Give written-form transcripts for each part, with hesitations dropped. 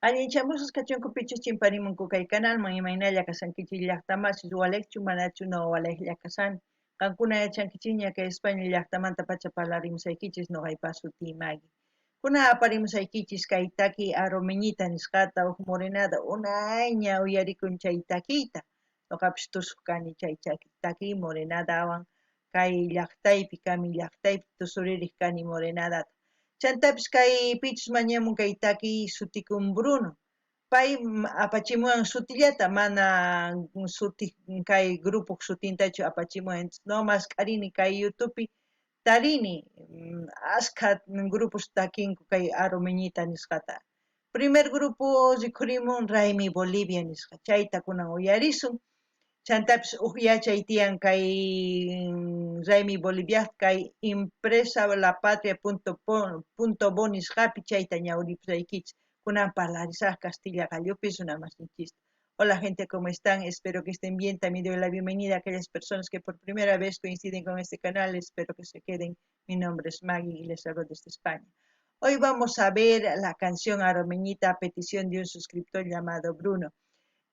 Allinchamusas kachunkupichus chimparimunku kay canalman imaynalla kasankichis llaqtamasis walekchu manachu no waleklla kasani. Qankuna yachankichis ña España llaqtamanta pacha parlarimusaykichis noqaypas sutiymaki. Kuna aparimusaykichis kay taki Aromeñita nisqata huk morenada unayña uyarikun chay takiyta. Noqapish tusuq kani chay taki morenadawan kay llaqtaypi kami llaqtaypi tusuririk kani morenadata. Chantapish kay pichus mañamun kay taki sutikun Bruno. Pay apachimuwan sutillata mana suti kay grupo sutintachu apachimuwan. No mas karini kay YouTubepi tarini askha grupos takinku kay Aromeñita nisqata. Primer grupo rikhurimun Raimi Bolivia nisqa. Chayta kunan uyarisun. Chantapish yachay tiyan kay Raimi Bolivia kay impresa la patria.bo nisqapi chayta ñawripusaykichis. Kunan parlarizaq Castilla gallopi sunamasinchista. Hola gente, ¿cómo están? Espero que estén bien. También doy la bienvenida a aquellas personas que por primera vez coinciden con este canal. Espero que se queden. Mi nombre es Maggie y les hablo desde España. Hoy vamos a ver la canción Aromeñita a petición de un suscriptor llamado Bruno.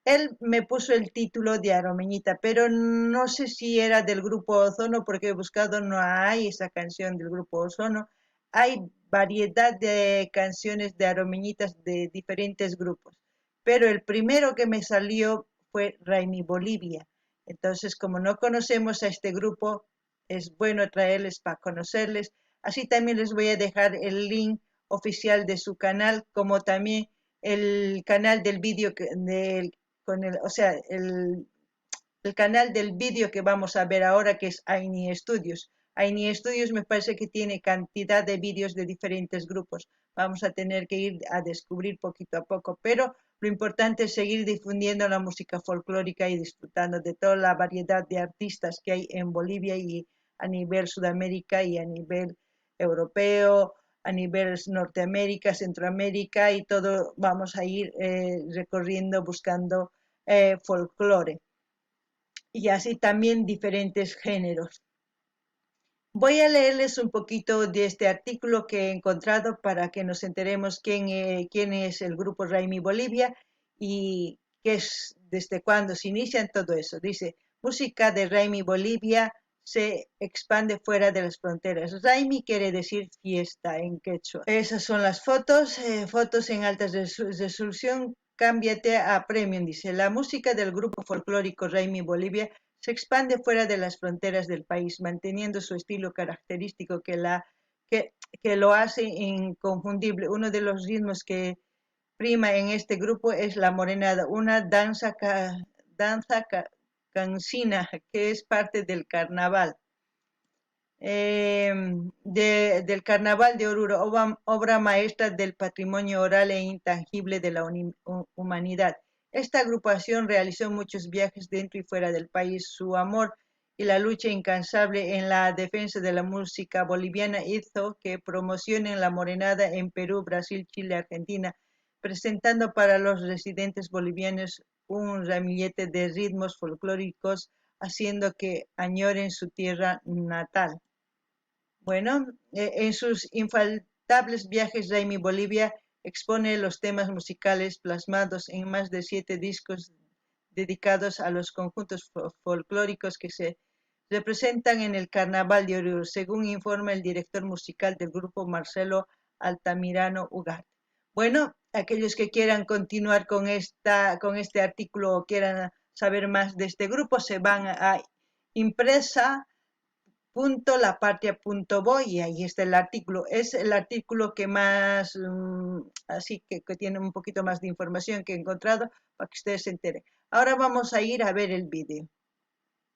Él me puso el título de Aromeñita, pero no sé si era del grupo Ozono, porque he buscado, no hay esa canción del grupo Ozono. Hay variedad de canciones de Aromeñitas de diferentes grupos, pero el primero que me salió fue Raimi Bolivia. Entonces, como no conocemos a este grupo, es bueno traerles para conocerles. Así también les voy a dejar el link oficial de su canal, como también el canal del vídeo el canal del vídeo que vamos a ver ahora, que es Aini Studios. Aini Studios me parece que tiene cantidad de vídeos de diferentes grupos. Vamos a tener que ir a descubrir poquito a poco, pero lo importante es seguir difundiendo la música folclórica y disfrutando de toda la variedad de artistas que hay en Bolivia y a nivel Sudamérica y a nivel europeo, a nivel Norteamérica, Centroamérica y todo vamos a ir recorriendo buscando folclore y así también diferentes géneros. Voy a leerles un poquito de este artículo que he encontrado para que nos enteremos quién es el grupo Raimi Bolivia y qué es, desde cuándo se inician, todo eso. Dice, música de Raimi Bolivia se expande fuera de las fronteras. Raimi quiere decir fiesta en quechua. Esas son las fotos, fotos en alta resolución. Cámbiate a Premium, dice. La música del grupo folclórico Raimi Bolivia se expande fuera de las fronteras del país, manteniendo su estilo característico que lo hace inconfundible. Uno de los ritmos que prima en este grupo es la morenada, una cansina que es parte del carnaval. Del Carnaval de Oruro, obra maestra del patrimonio oral e intangible de la humanidad. Esta agrupación realizó muchos viajes dentro y fuera del país. Su amor y la lucha incansable en la defensa de la música boliviana hizo que promocionen la morenada en Perú, Brasil, Chile, Argentina, presentando para los residentes bolivianos un ramillete de ritmos folclóricos, haciendo que añoren su tierra natal. Bueno, en sus infaltables viajes, Raimi Bolivia expone los temas musicales plasmados en más de 7 discos dedicados a los conjuntos folclóricos que se representan en el Carnaval de Oruro, según informa el director musical del grupo Marcelo Altamirano Ugarte. Bueno, aquellos que quieran continuar con este artículo o quieran saber más de este grupo, se van a impresa.lapatria.bo y ahí está el artículo. Es el artículo que más, así que tiene un poquito más de información que he encontrado para que ustedes se enteren. Ahora vamos a ir a ver el vídeo.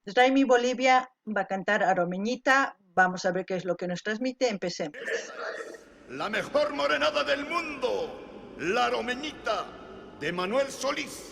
Raimi Bolivia va a cantar Aromeñita. Vamos a ver qué es lo que nos transmite. Empecemos. La mejor morenada del mundo, la Aromeñita de Manuel Solís.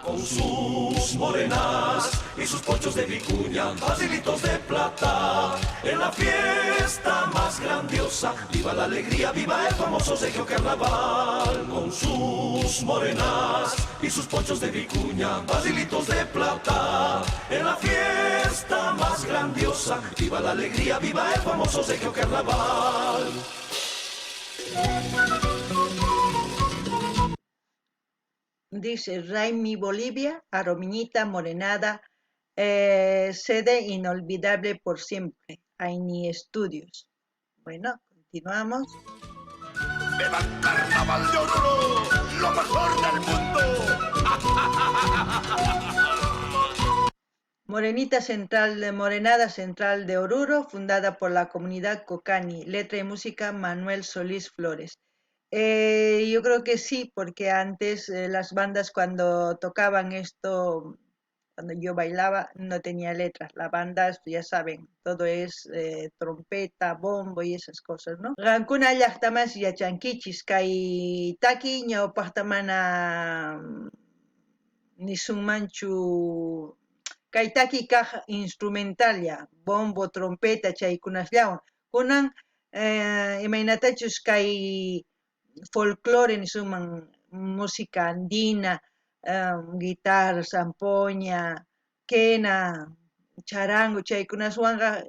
con sus morenas y sus ponchos de vicuña, pasilitos de plata. En la fiesta más grandiosa, viva la alegría, viva el famoso Sergio Carnaval. Con sus morenas y sus ponchos de vicuña, pasilitos de plata. En la fiesta más grandiosa, viva la alegría, viva el famoso Sergio Carnaval. Dice Raimi Bolivia, Aromiñita Morenada, sede inolvidable por siempre, Aini Studios. Bueno, continuamos. ¡Viva el Carnaval de Oruro! ¡Lo mejor del mundo! Morenada Central de Oruro, fundada por la comunidad Cocani, letra y música Manuel Solís Flores. Yo creo que sí, porque antes las bandas cuando tocaban esto, cuando yo bailaba, no tenía letras. Las bandas, ya saben, todo es trompeta, bombo y esas cosas, ¿no? Rancuna llaqtamas yachankichis, kay taki ñawpaqtamana nisunmanchu kay taki kaq instrumentalia, bombo, trompeta, chaykunallawan. Kunan imaynatachus kay folclore nisuman música andina, guitarra, zampoña, quena, charango, chaykunaswanqa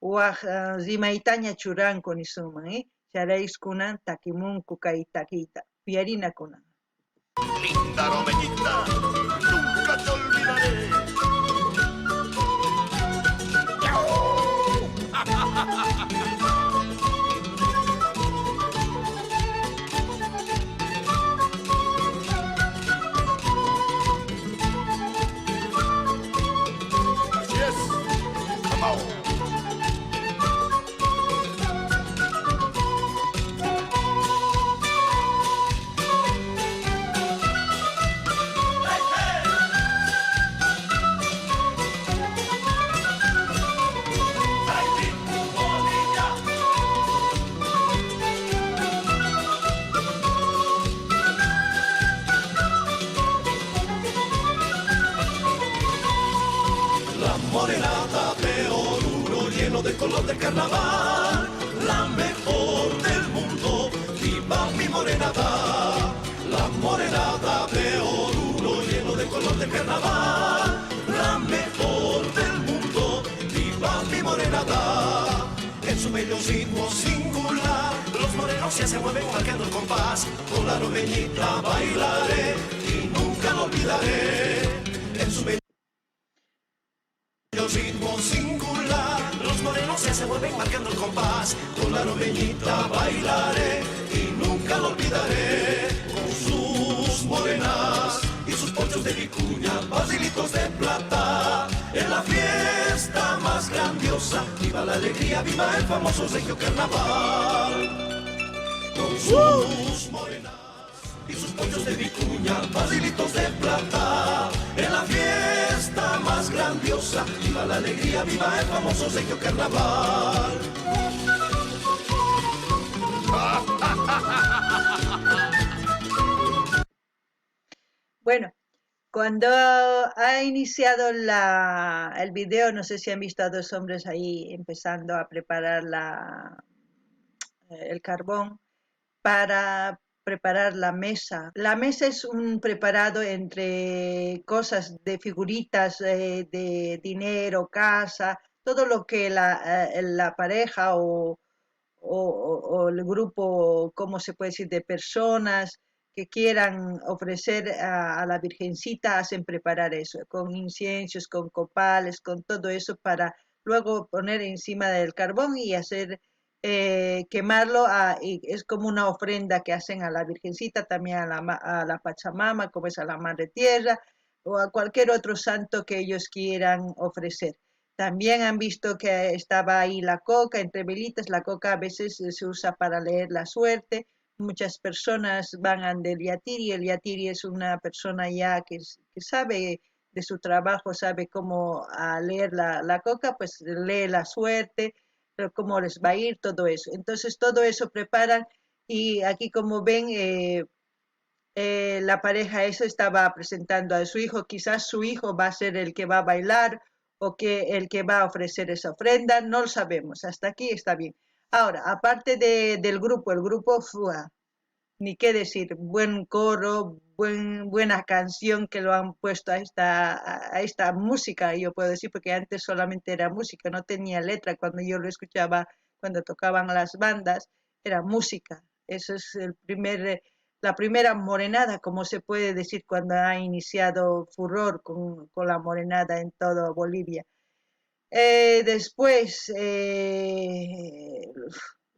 waq rimaytaña churanku nisuman, charayskunan takimunku kay takiyta, uyarina kunan. Linda Aromeñita, nunca te olvidaré. Así es. Vamos. Morenada de Oruro, lleno de color de carnaval, la mejor del mundo, viva mi morenada. La morenada de Oruro, lleno de color de carnaval, la mejor del mundo, viva mi morenada. En su bello ritmo singular, los morenos ya se mueven marcando el compás, con la aromeñita bailaré y nunca lo olvidaré. En su bello ritmo singular, los morenos ya se mueven marcando el compás, con la aromeñita bailaré y nunca lo olvidaré. Con sus morenas y sus ponchos de vicuña, pasilitos de plata, en la fiesta más grandiosa, viva la alegría, viva el famoso Sergio Carnaval. Con sus morenas y sus ponchos de vicuña, pasilitos de plata, en la fiesta más grandiosa, viva la alegría, viva el famoso Sergio Carnaval. Bueno, cuando ha iniciado el video, no sé si han visto a dos hombres ahí empezando a preparar el carbón para preparar la mesa. La mesa es un preparado entre cosas de figuritas, de dinero, casa, todo lo que la pareja o el grupo, ¿cómo se puede decir?, de personas que quieran ofrecer a la Virgencita, hacen preparar eso, con inciensos, con copales, con todo eso para luego poner encima del carbón y hacer quemarlo, y es como una ofrenda que hacen a la Virgencita, también a la Pachamama, como es a la Madre Tierra, o a cualquier otro santo que ellos quieran ofrecer. También han visto que estaba ahí la coca, entre velitas. La coca a veces se usa para leer la suerte. Muchas personas van al yatiri. El yatiri es una persona ya que sabe de su trabajo, sabe cómo leer la coca, pues lee la suerte, cómo les va a ir, todo eso. Entonces todo eso preparan y aquí como ven la pareja esa estaba presentando a su hijo, quizás su hijo va a ser el que va a bailar o que el que va a ofrecer esa ofrenda, no lo sabemos, hasta aquí está bien. Ahora, aparte del grupo, el grupo FUA, ni qué decir, buen coro, buena canción que lo han puesto a esta música, yo puedo decir, porque antes solamente era música, no tenía letra, cuando yo lo escuchaba, cuando tocaban las bandas, era música. Eso es la primera morenada, como se puede decir, cuando ha iniciado furor con la morenada en toda Bolivia. Después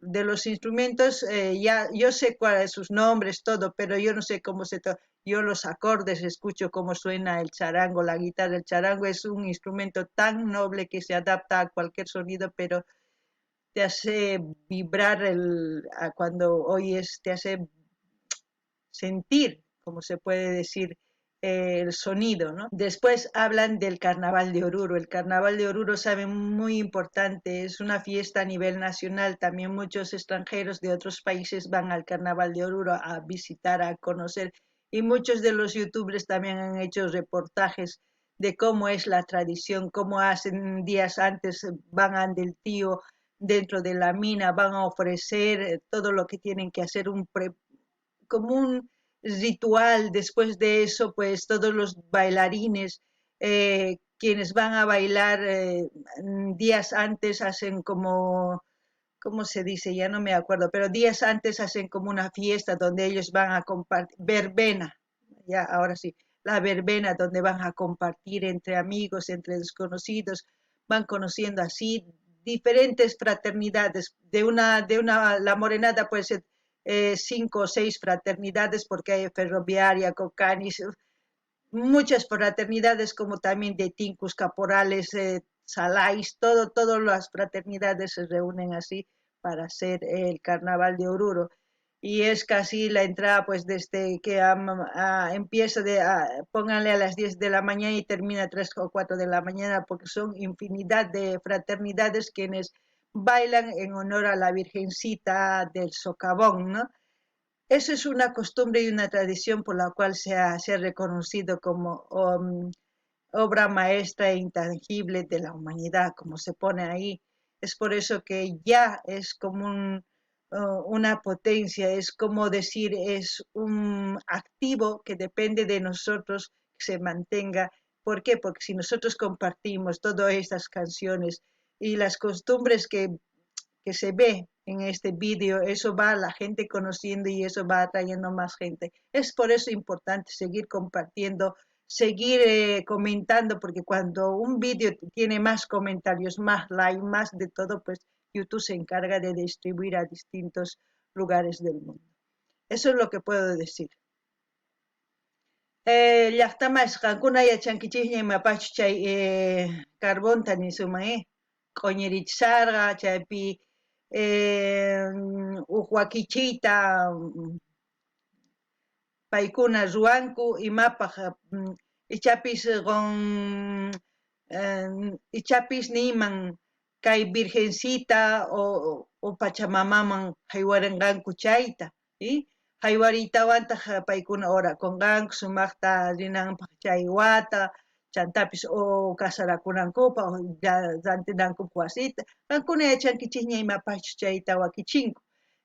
de los instrumentos, ya yo sé cuáles sus nombres, todo, pero yo no sé cómo yo los acordes escucho cómo suena el charango, la guitarra. El charango es un instrumento tan noble que se adapta a cualquier sonido, pero te hace vibrar cuando oyes, te hace sentir, como se puede decir, el sonido, ¿no? Después hablan del Carnaval de Oruro. El Carnaval de Oruro, saben, muy importante, es una fiesta a nivel nacional. También muchos extranjeros de otros países van al Carnaval de Oruro a visitar, a conocer. Y muchos de los youtubers también han hecho reportajes de cómo es la tradición, cómo hacen días antes, van ante el tío dentro de la mina, van a ofrecer todo lo que tienen que hacer, como un ritual. Después de eso, pues todos los bailarines, quienes van a bailar días antes hacen como, ¿cómo se dice? Ya no me acuerdo, pero días antes hacen como una fiesta donde ellos van a compartir, verbena, ya ahora sí, la verbena donde van a compartir entre amigos, entre desconocidos, van conociendo así diferentes fraternidades. La morenada puede ser 5 o 6 fraternidades, porque hay ferroviaria, cocanis, muchas fraternidades, como también de tincus, caporales, salais, todas las fraternidades se reúnen así para hacer el carnaval de Oruro. Y es casi la entrada, pues desde que empieza pónganle a las 10 de la mañana y termina a 3 o 4 de la mañana, porque son infinidad de fraternidades quienes bailan en honor a la Virgencita del Socavón, ¿no? Eso es una costumbre y una tradición por la cual se ha reconocido como obra maestra e intangible de la humanidad, como se pone ahí. Es por eso que ya es como una potencia, es como decir, es un activo que depende de nosotros que se mantenga. ¿Por qué? Porque si nosotros compartimos todas estas canciones y las costumbres que se ve en este vídeo, eso va a la gente conociendo y eso va atrayendo más gente. Es por eso importante seguir compartiendo, seguir comentando, porque cuando un vídeo tiene más comentarios, más like, más de todo, pues YouTube se encarga de distribuir a distintos lugares del mundo. Eso es lo que puedo decir. Llaqtama isqankuna yachankichikña imapachu chay carbonta nisuma q'uñirichisarqa, chaypi huk wakichiyta paykuna ruwanku imapaq ichapis ichapis niman kay Virgencita o Pachamamaman haywarinqanku chayta, haywaritawantaq paykuna orakunqanku sumaqta rinanpaq chay wata, chantapis o kasarakunankupaq o rantinankupaq wasita, qankuna yachankichikña imapachu chayta wakichinku.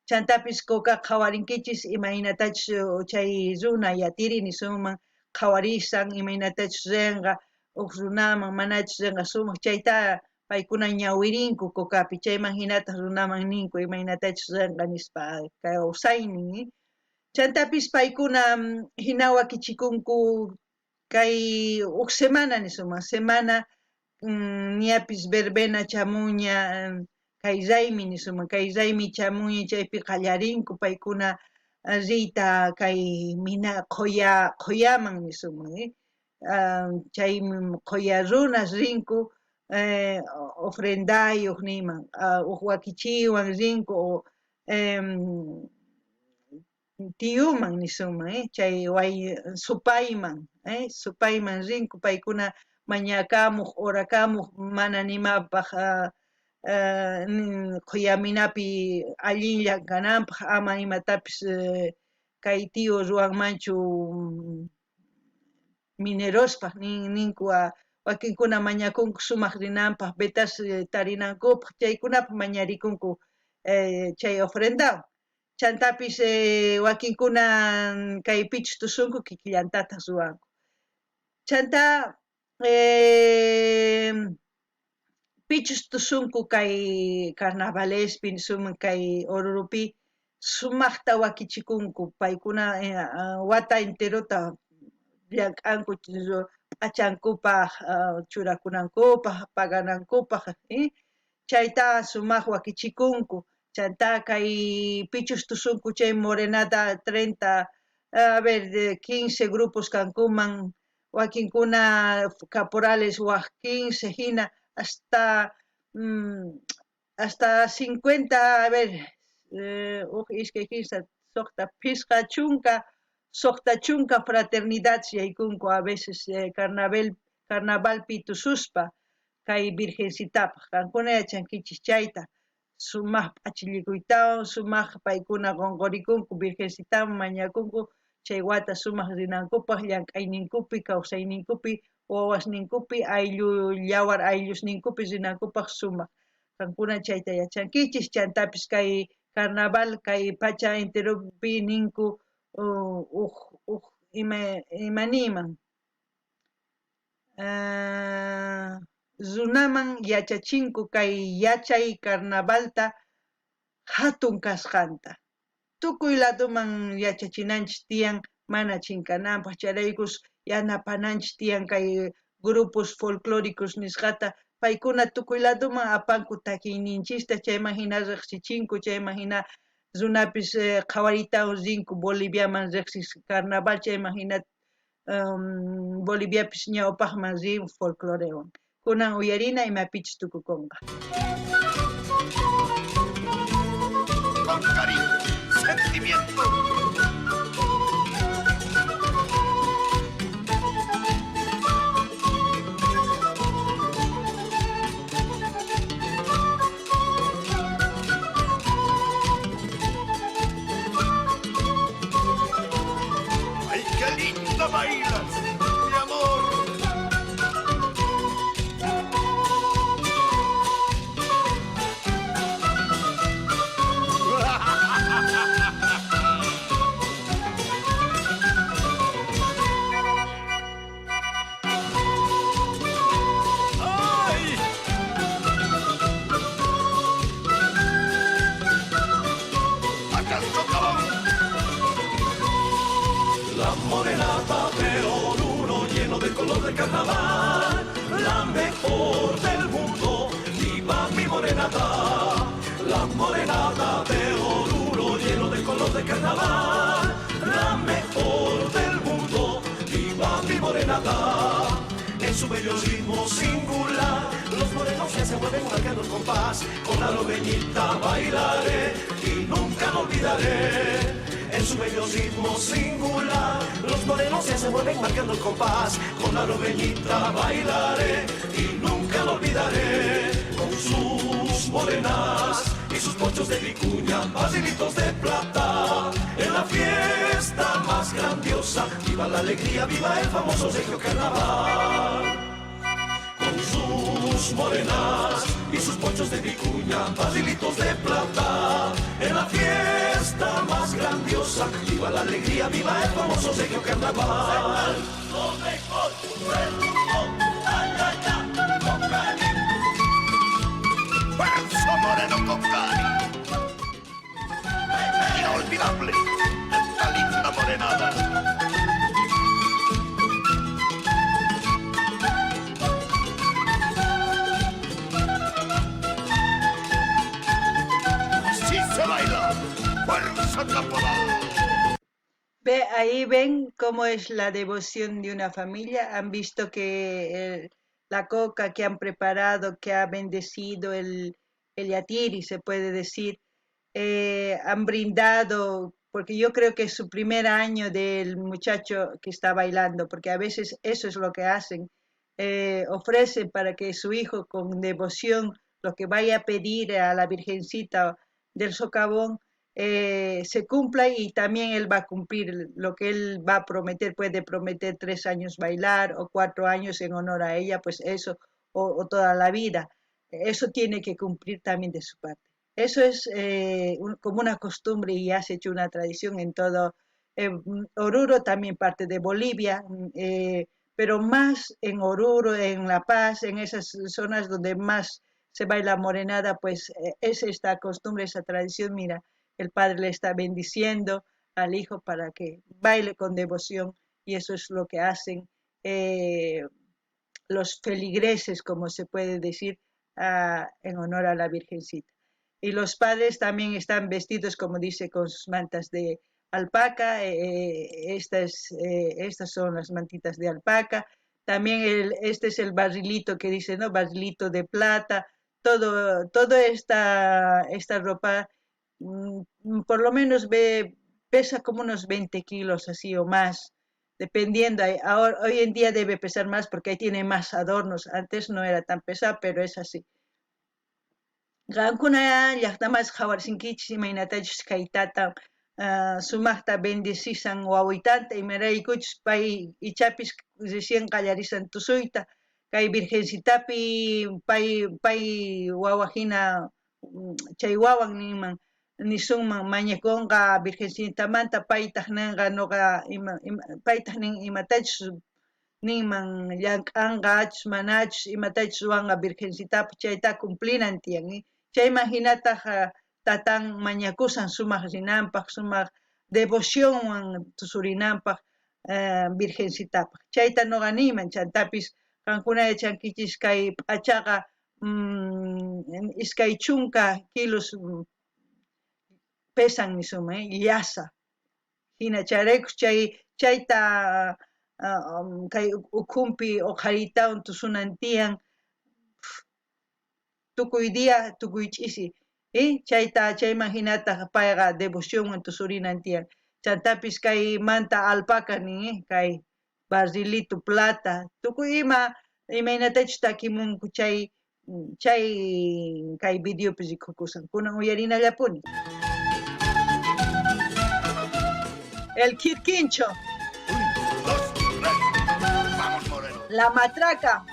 Chantapis kuka qhawarinkichis imaynatachus chay runa yatiri nisuman qhawarishan imaynatachus rinqa huk runaman manachus rinqa sumaq, chayta paykuna ñawirinku kukapi, chayman hinataq runaman ninku imaynatachus rinqa nispa kawsaynin. Chantapis paykuna hina wakichikunku kay huk semana nisuman, semana ñapis verbena chamuña, kay raymi nisuman, kay raymi chamuña, chaypi qallarinku paykuna riyta kay quyaman nisuman, chaymi quya runas rinku ofrendayuq niman, huk wakichiwan rinku o tiyuman nisuman, chay supayman rinku paykuna mañakamuq, orakamuq, mana nimapaq quyaminapi allinlla kananpaq, ama imatapis kay tío ruanmanchu minerospaq ninku wakinkuna mañakunku sumaq rinanpaq betas tarinankupaq chaykunapaq mañarikunku chay ofrendawan chantapis wakinkuna kay pichus tusunku kikillantataq ruwanku chanta pichus tusunku kay carnavalespi sumak kay Orurupi sumaqta wakichikunku paykuna wata enterota llank'anku p'achankupaq churakunankupaq paganankupaq chayta sumaq wakichikunku chanta kay pichus tusunku chay morenata 30 15 grupos kankuman wakinkuna caporales waq 15 hina hasta 50 iskay kimsa soqta pisqa chunka fraternidad yaykunku a veces carnavalpi tususpa kay virgencitapaq qankuna yachankichis chayta sumaq p'achillikuytawan sumaq paykuna qonqorikunku virgencitaman mañakunku chay wata sumaq rinankupaq llank'ayninkupi kawsayninkupi wawasninkupi ayllu yawar ayllusninkupi rinankupaq sumaq qankuna chayta yachankichis chantapis kay carnaval kay pacha enteropi ninku imaniyman runaman yachachinku kay yachay carnavalta hatun kasqanta tukuy ladoman yachachinanchis tiyan mana chinkananpaq chayraykus yanapananchis tiyan kay grupos folclóricos nisqata paykuna tukuy ladoman apanku takiyninchista chayman hina riqsichinku chayman hina runapis qhawaritawan rinku Boliviaman riqsik carnaval chayman hina Boliviapis ñawpaqman rin folclorewan kunan uyarina imapichis tukukunqa Con cariño, sentimiento. ¡Ay, qué lindo bailas, mi amor! ¡Ay! ¡Acá el socavón! La morenata de Oruro lleno de color de carnaval, la mejor del mundo, viva mi morenata. La morenata de Oruro lleno de color de carnaval, la mejor del mundo, viva mi morenata. En su bello ritmo singular, los morenos ya se mueven marcando el compás, con la robeñita bailaré y nunca lo olvidaré. En su bello ritmo singular, los morenos ya se mueven marcando el compás, con la robeñita bailaré y nunca lo olvidaré. Con sus morenas y sus ponchos de vicuña, pasilitos de plata, en la fiesta más grandiosa, viva la alegría, viva el famoso regio carnaval. Con sus morenas y sus ponchos de vicuña, pasilitos de plata, en la fiesta más grandiosa, viva la alegría, viva el famoso regio carnaval. Lo mejor del mundo, ay, ay, ay, con cariño. ¡Verso moreno con cari! Inolvidable, esta linda morenada. Así se baila, fuerza caporal. Ahí ven cómo es la devoción de una familia. Han visto que la coca que han preparado, que ha bendecido el yatiri, se puede decir, han brindado, porque yo creo que es su primer año del muchacho que está bailando, porque a veces eso es lo que hacen, ofrecen para que su hijo con devoción lo que vaya a pedir a la Virgencita del Socavón, se cumpla y también él va a cumplir lo que él va a prometer. Puede prometer 3 años bailar o 4 años en honor a ella, pues eso, o toda la vida. Eso tiene que cumplir también de su parte. Eso es como una costumbre y ya se ha hecho una tradición en todo. Oruro también parte de Bolivia, pero más en Oruro, en La Paz, en esas zonas donde más se baila morenada, pues es esta costumbre, esa tradición. Mira, el padre le está bendiciendo al hijo para que baile con devoción y eso es lo que hacen los feligreses, como se puede decir, en honor a la Virgencita. Y los padres también están vestidos, como dice, con sus mantas de alpaca. Estas son las mantitas de alpaca. También este es el barrilito que dice, ¿no? Barrilito de plata. Toda esta ropa, por lo menos pesa como unos 20 kilos así o más, dependiendo. Ahora, hoy en día debe pesar más porque ahí tiene más adornos. Antes no era tan pesado, pero es así. Qankuna llaqtamas qhawarsinkichis imaynatachus kaytata sumaqta bendecisan wawitanta imaraykuchus pay ichapis recién qallarisan tusuyta kay virgencitapi pay wawa hina chay wawan nisunman mañakunqa virgencitamanta paytaq ninqa nuqa paytaq nin imatachus ninman llank'anqa achus manachus imatachus ruwanqa virgencitapi chayta cumplinan tiyan. Chayman hinataq tatan mañakusan sumaq rinanpaq, sumaq devocionwan tusurinanpaq virgencitapaq. Chayta nuqa niyman, chantapis qankuna yachankichis kay p'achaqa iskay chunka kilos pesan nisunman, llasa. Hina chayraykus chayta kay ukhunpi uqharitawan tusunan tiyan tukuy día, tukuy ch'isi. Chayman hinataq payqa devocionwan tusurinan tiyan. Chantapis kay manta alpaca nin, kay barrilito plata, tukuy imaynatachus takimunku kay videopi rikukusan. Kunan uyarinallapuni. El quirquincho. 1, 2, 3. Vamos, Moreno. La matraca.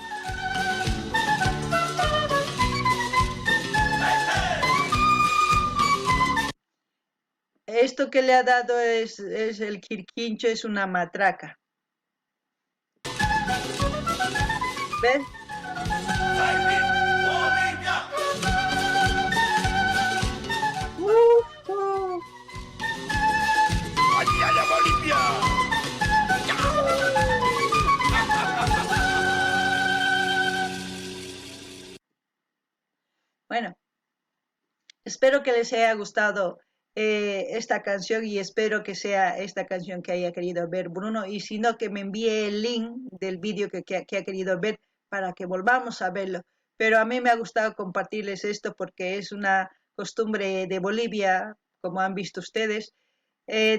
Esto que le ha dado es el quirquincho, es una matraca. ¿Ves? ¡Allá, Bolivia! Bueno, espero que les haya gustado esta canción y espero que sea esta canción que haya querido ver Bruno, y si no, que me envíe el link del vídeo que ha querido ver para que volvamos a verlo. Pero a mí me ha gustado compartirles esto porque es una costumbre de Bolivia, como han visto ustedes.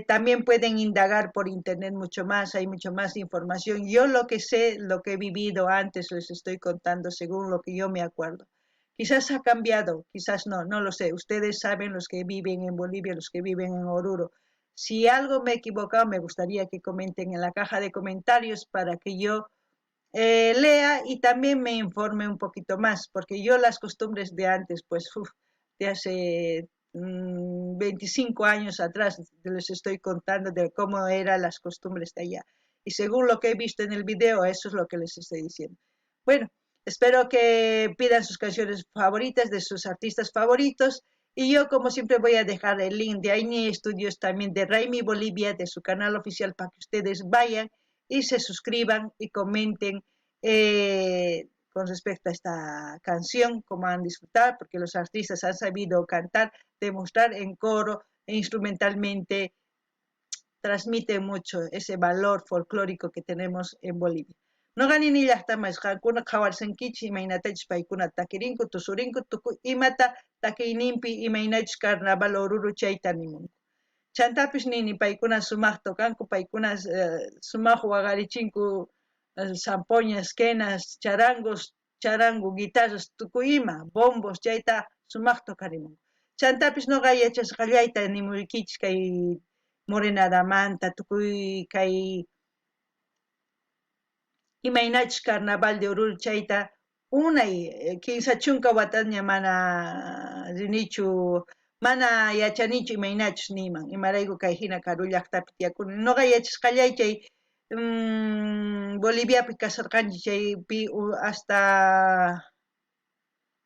También pueden indagar por internet mucho más, hay mucho más información. Yo lo que sé, lo que he vivido antes, les estoy contando según lo que yo me acuerdo. Quizás ha cambiado, quizás no lo sé. Ustedes saben, los que viven en Bolivia, los que viven en Oruro. Si algo me he equivocado, me gustaría que comenten en la caja de comentarios para que yo lea y también me informe un poquito más, porque yo las costumbres de antes, pues de hace 25 años atrás, les estoy contando de cómo eran las costumbres de allá. Y según lo que he visto en el video, eso es lo que les estoy diciendo. Bueno, espero que pidan sus canciones favoritas de sus artistas favoritos. Y yo, como siempre, voy a dejar el link de Aini Studios, también de Raimi Bolivia, de su canal oficial, para que ustedes vayan y se suscriban y comenten con respecto a esta canción, cómo han disfrutado, porque los artistas han sabido cantar, demostrar en coro e instrumentalmente, transmite mucho ese valor folclórico que tenemos en Bolivia. No ganin ni hasta más jankuna kawarsankichi imaynatachus paykuna takirinku tusurinku tukuy imata takiynimpi imaynachus carnaval Oruro chayta nimunku. Chantapis nini paykuna sumaq tokanku, paykuna sumaq waqarichinku zampoñas, quenas, charango, guitarras, tukuy ima, bombos chayta sumaq tokarimunku. chantapis noqa yachasqallayta nimuykichis kay Morenadamanta tukuy kay imaynachus Carnaval de Oruro chayta unay kinsa chunka wataña mana rinichu mana yachanichu imaynachus niman imarayku kay hina karu llaqtapi tiyakuni noqa yachasqallay chay Boliviapi kasarqanchik chaypi hasta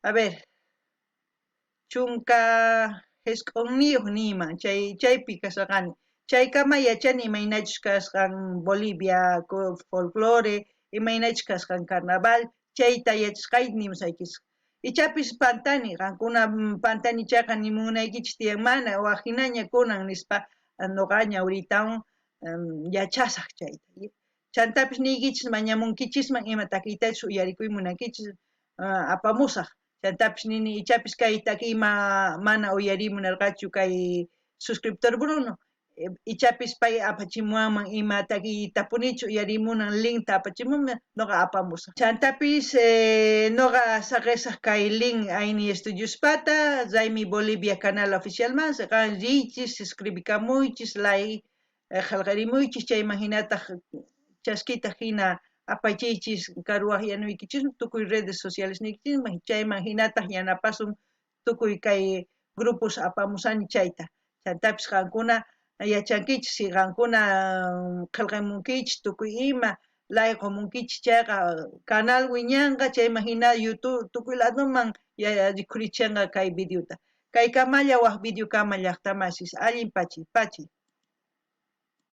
a ver chunka Hesq'unniyuq niman chaypi kasarqani chaykama yachani imaynachus kasqan Bolivia folclore imaynachus kasqan carnaval chayta yachasqayta nimusaykis ichapis pantani qankuna pantanichaqa nimunaykichis tiyan mana waqhinaña kunan nispa noqa ñawritawan yachasaq chayta chantapis niykichis mañamunkichisman ima takiytachus uyarikuyta munankichis apamusaq chantapis nini ichapis kay takiyma mana uyarimunarqachu kay suscriptor Bruno ichapis pay apachimuwanman ima takiy tapunichu uyarimunan linkta apachimunman noqa apamusaq chantapis noqa saqesaq kay link Aini Estudiuspata Raimi Bolivia canal oficialman qan riychis escribikamuychis like qillqarimuychis chayman hinataq chaskita hina apachiychis karuwaq yanuykichis tukuy redes sociales nikchisman chayman hinataq yanapasun tukuy kay grupos apamusani chayta chantapis qankuna yachankichis si qankuna qillqamunkichis tukuy ima like qomunkichis chayqa canal wiñanqa chayman hina YouTube tukuy ladoman rikurichanqa kay videota kay kamalla waq video kama llaqtamasis allin pachiy